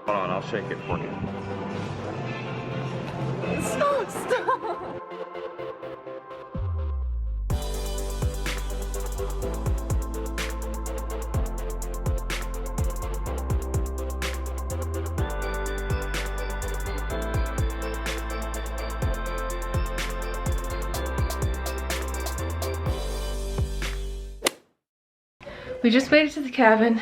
Hold on, I'll shake it for you. Stop. We just made it to the cabin.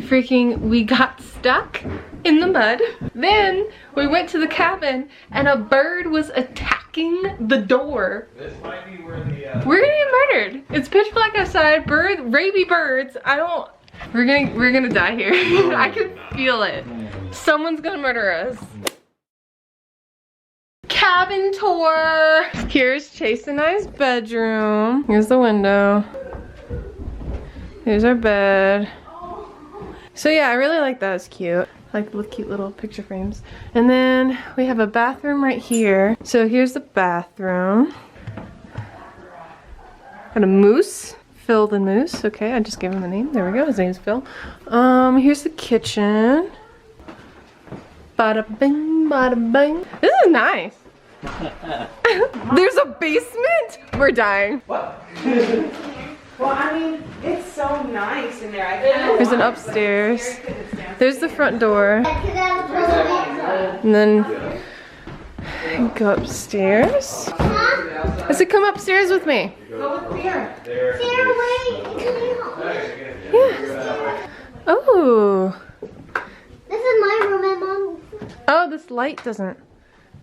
We got stuck in the mud. Then we went to the cabin and a bird was attacking the door. This might be where the We're gonna get murdered. It's pitch black outside. Raby birds. We're gonna die here. I can feel it. Someone's gonna murder us. Cabin tour. Here's Chase and I's bedroom. Here's the window. Here's our bed. So yeah, I really like that. It's cute. I like the cute little picture frames. And then we have a bathroom right here. So here's the bathroom. Got a moose. Phil the moose. Okay, I just gave him a name. There we go. His name's Phil. Here's the kitchen. Bada bing, bada bing. This is nice. There's a basement? We're dying. What? Well, I mean, it's so nice in there. There's an upstairs. There's the front door. And then go upstairs. I said come upstairs with me. Go with Sarah. Sarah, wait. Yeah. Oh. This is my room and Mom. Oh, this light doesn't.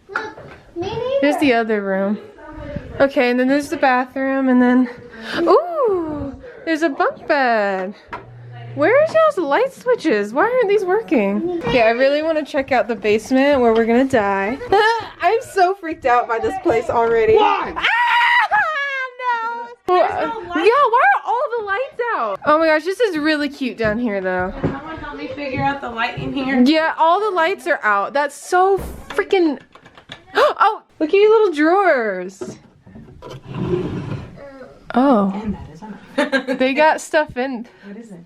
Look, me neither. Here's the other room. Okay, and then there's the bathroom, and then, ooh, there's a bunk bed. Where's y'all's light switches? Why aren't these working? Okay, I really want to check out the basement where we're gonna die. I'm so freaked out by this place already. Why? Ah, no. Yeah, why are all the lights out? Oh my gosh, this is really cute down here though. Can someone help me figure out the light in here? Yeah, all the lights are out. That's so freaking. Oh, look at your little drawers. Oh. And that is on. They got stuff in. What is it?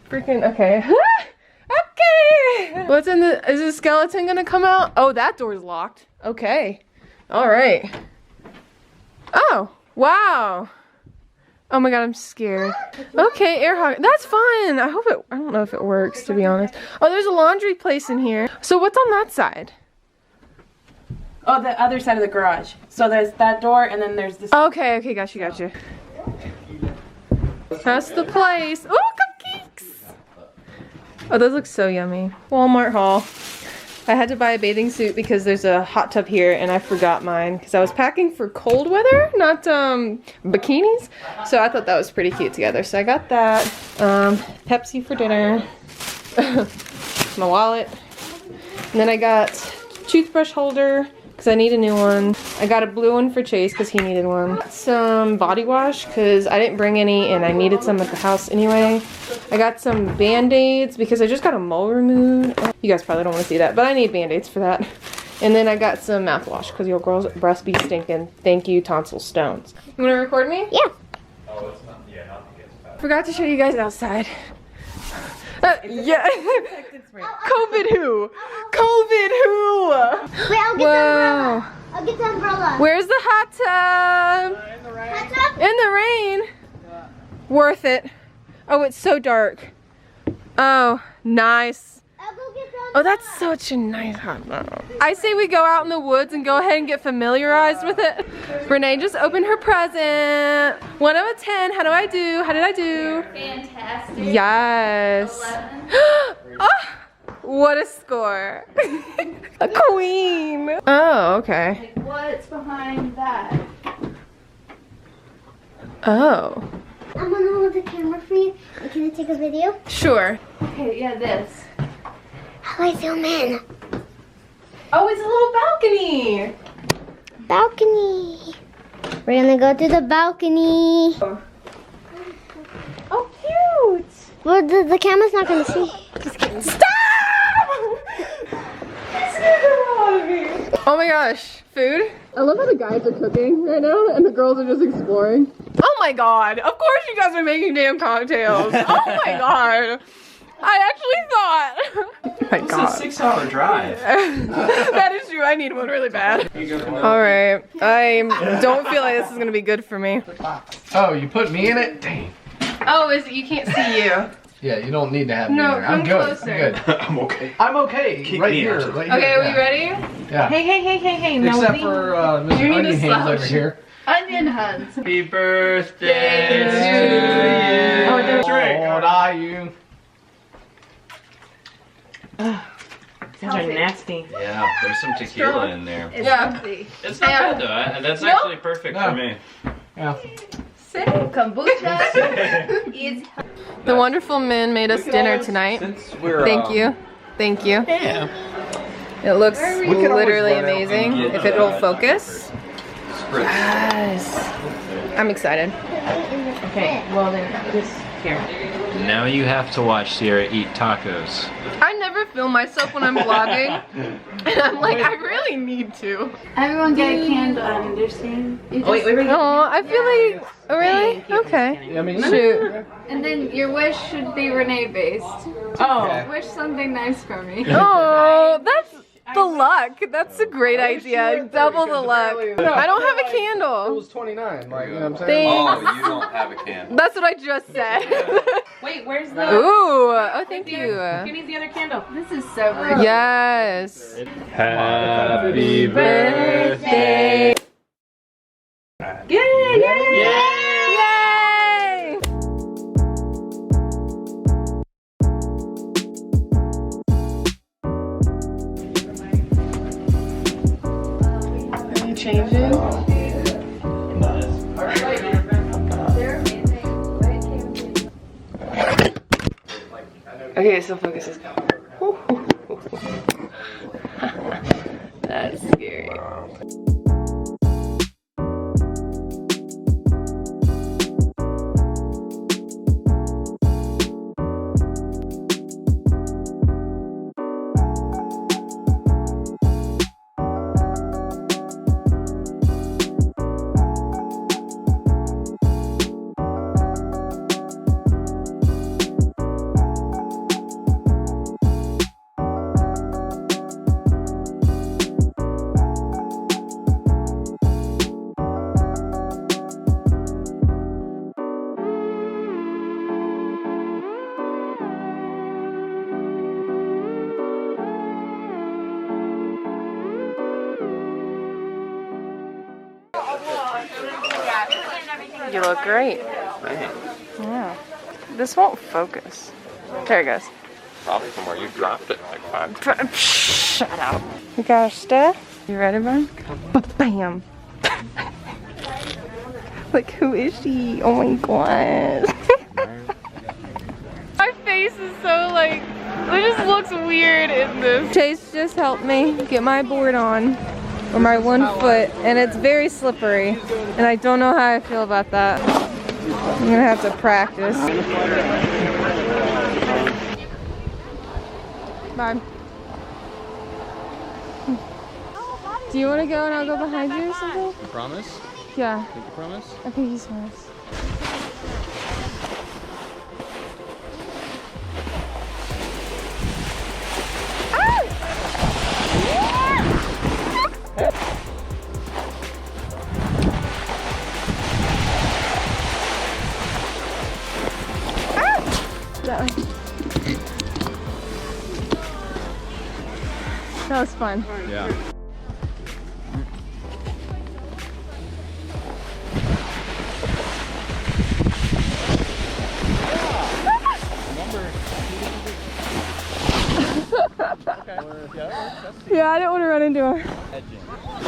Freaking, okay. Okay. What's in the, is the skeleton gonna come out? Oh, that door's locked. Okay. All right. Oh, wow. Oh my God, I'm scared. Okay, air hockey. That's fun. I don't know if it works, to be honest. Oh, there's a laundry place in here. So what's on that side? Oh, the other side of the garage. So there's that door, and then there's this. Okay, gotcha. That's the place. Oh, cupcakes! Oh, those look so yummy. Walmart haul. I had to buy a bathing suit because there's a hot tub here and I forgot mine because I was packing for cold weather, not bikinis. So I thought that was pretty cute together. So I got that. Pepsi for dinner. My wallet. And then I got toothbrush holder because I need a new one. I got a blue one for Chase because he needed one. Some body wash because I didn't bring any and I needed some at the house anyway. I got some band-aids because I just got a mole removed. You guys probably don't want to see that, but I need band-aids for that. And then I got some mouthwash because your girl's breast be stinking. Thank you, Tonsil Stones. You want to record me? Yeah. Oh, it's not, yeah, not the guest. Forgot to show you guys outside. Yeah. COVID who? COVID who? Wait, I'll get the umbrella. I'll get the umbrella. Where's the hot tub? In the rain. Hot tub? In the rain. Yeah. Worth it. Oh, it's so dark. Oh, nice. I'll go get the umbrella. Oh, that's such a nice hot tub. I say we go out in the woods and go ahead and get familiarized with it. Renee just opened her present. 1 out of 10. How do I do? How did I do? Fantastic. Yes. 11. Oh, what a score. A queen. Oh, okay. Like, what's behind that? Oh. I'm gonna hold the camera for you. And can I take a video? Sure. Okay, yeah, this. How do I zoom in? Oh, it's a little balcony. Balcony. We're gonna go to the balcony. Oh, cute. Well, the camera's not gonna see. Just kidding. Stop! Oh my gosh, food. I love how the guys are cooking right now and the girls are just exploring. Oh my God, of course you guys are making damn cocktails. Oh my God. I actually thought. My God. It's a 6-hour drive. That is true. I need one really bad. All right. I don't feel like this is gonna be good for me. Oh, you put me in it? Dang. Oh, is it? You can't see you. Yeah, you don't need to have me No, in there. I'm come good. closer. I'm good. I'm okay. I'm okay. Keep right me here. out. Right Okay, here. are we ready? Yeah. Hey, no, Except leave. for Mr. You need Onion to Hands slouch. over here. Onion hunts. Happy birthday to to Oh, you. How old are you? These are nasty. Yeah, there's some tequila in there. It's Yeah. healthy. It's not bad though. That's actually perfect No. for me. Yeah. Kombucha is The wonderful man made us dinner tonight. Since we're Thank you. Thank you. Yeah. It looks could always literally run out amazing and get, if it'll focus. Spritz. Yes. I'm excited. Okay, well then, just here. Now you have to watch Sierra eat tacos. I never film myself when I'm vlogging. And I'm like, I really need to. Everyone get a candle on their scene. You Oh, wait, just- Oh, I feel like, oh, really? Thank you. Okay. I mean, Shoot. And then your wish should be Renee based. Oh, Wish something nice for me. Oh, that's the luck. That's a great idea. Double the luck. I don't have a It candle. was 29. Like, you know what I'm saying? Thanks. Oh, you don't have a candle. That's what I just said. wait, where's the... Ooh. Oh, thank Give you. me the other candle. This is so rude. Yes. Happy Birthday. Yay! Yay! Are you changing? They're amazing. Right? Okay, so focus is coming. That's scary. You look great. Yeah. This won't focus. There it goes. Probably from where you dropped it like 5 times. Shut up. You got stuff? You ready, bud? Bam. Like, who is she? Oh my god. My face is so like, it just looks weird in this. Chase just helped me get my board on, or my 1 foot, and it's very slippery. And I don't know how I feel about that. I'm gonna have to practice. Bye. Do you want to go and I'll go behind you or something? You promise? Yeah. Think you promise? I think he's nice. That was fun. Yeah. Yeah, I didn't want to run into her.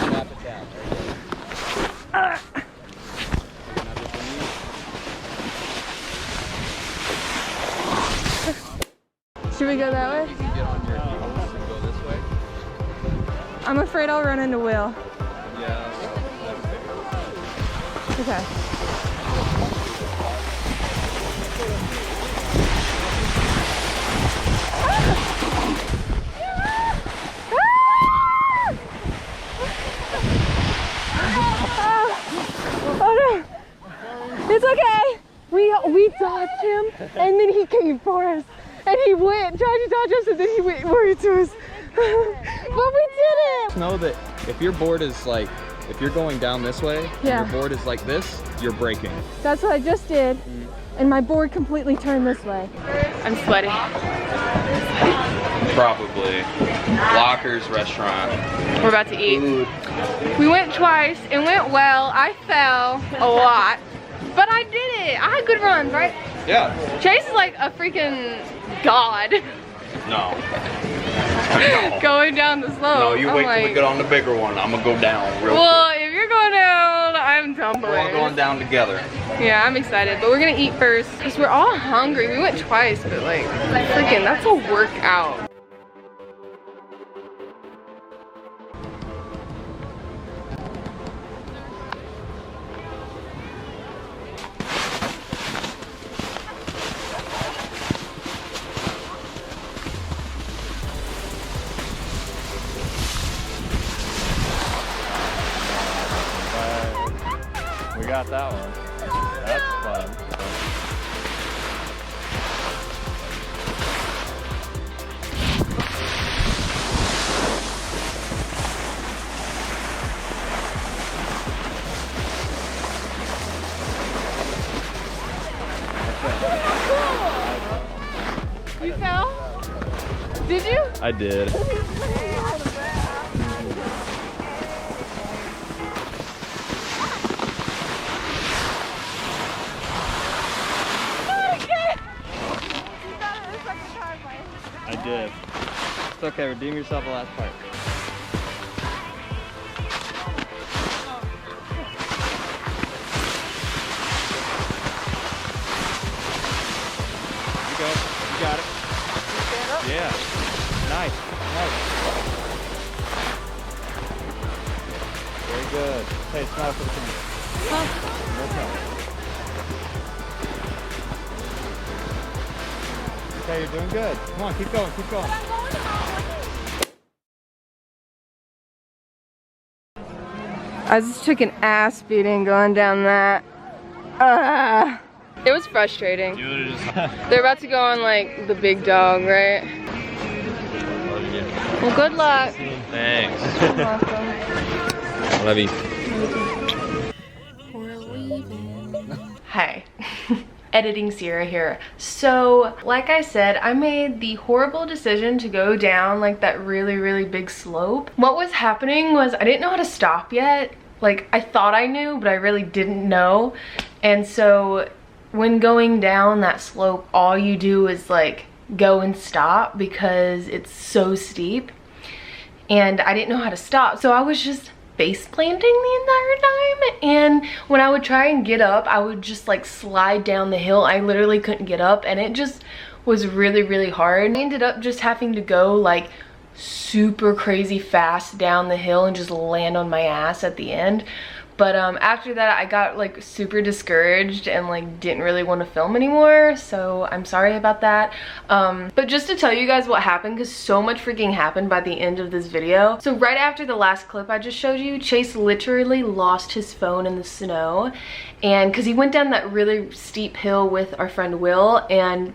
Should we go that way? You can get on your heels and go this way. I'm afraid I'll run into Will. Yeah. Okay. Oh no! It's okay! We dodged him and then he came for us. and he went, tried to dodge us, and then he went right to us. But we did it! Know that if your board is like, if you're going down this way, Yeah. and your board is like this, you're braking. That's what I just did, and my board completely turned this way. I'm sweaty. Probably. Lockers restaurant. We're about to eat. We went twice, it went well. I fell a lot, but I did it. I had good runs, right? Yeah. Chase is like a freaking god. No. Going down the slope. No, you I'm wait till like, we get on the bigger one. I'm gonna go down real well, if you're going down, I'm quick. tumbling. We're all going down together. Yeah, I'm excited, but we're gonna eat first because we're all hungry. We went twice, but like, freaking, that's a workout. We got that one. That's fun. You fell? Did you? I did. I did. It's okay, redeem yourself the last part. You go. You got it. Yeah. Nice. Nice. Very good. Hey, smile for the camera. No problem. Okay, you're doing good. Come on, keep going, keep going. I just took an ass beating going down that. It was frustrating. They're about to go on like the big dog, right? Well, good luck. Thanks. You're welcome. Love you. We're leaving. Hi. Editing Sierra here. So, like I said, I made the horrible decision to go down like that really big slope. What was happening was I didn't know how to stop yet. Like, I thought I knew, but I really didn't know. And so when going down that slope, all you do is like go and stop because it's so steep. And I didn't know how to stop, so I was just face planting the entire time, and when I would try and get up, I would just like slide down the hill. I literally couldn't get up, and it just was really hard. I ended up just having to go like super crazy fast down the hill and just land on my ass at the end. But after that, I got like super discouraged and like didn't really want to film anymore, so I'm sorry about that. But just to tell you guys what happened, because so much freaking happened by the end of this video. So right after the last clip I just showed you, Chase literally lost his phone in the snow, and because he went down that really steep hill with our friend Will, and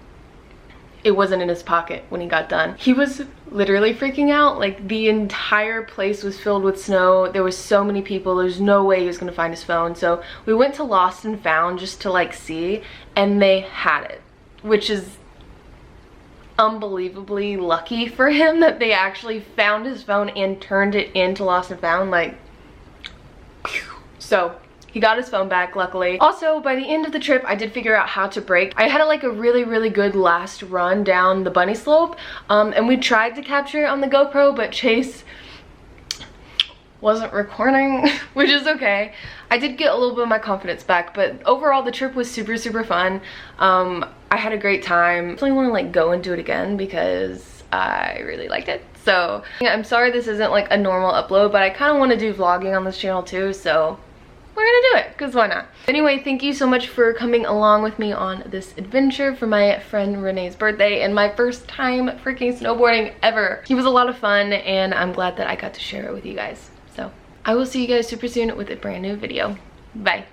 it wasn't in his pocket when he got done. He was literally freaking out. Like, the entire place was filled with snow. There was so many people. There's no way he was gonna find his phone. So we went to Lost and Found just to like see, and they had it, which is unbelievably lucky for him that they actually found his phone and turned it into Lost and Found. Like, so he got his phone back, luckily. Also, by the end of the trip, I did figure out how to brake. I had like a really good last run down the bunny slope, and we tried to capture it on the GoPro, but Chase wasn't recording, which is okay. I did get a little bit of my confidence back, but overall the trip was super fun. I had a great time. I definitely want to like go and do it again because I really liked it. So yeah, I'm sorry this isn't like a normal upload, but I kind of want to do vlogging on this channel too, so we're gonna do it, because why not? Anyway, thank you so much for coming along with me on this adventure for my friend Renee's birthday and my first time freaking snowboarding ever. It was a lot of fun, and I'm glad that I got to share it with you guys. So I will see you guys super soon with a brand new video. Bye.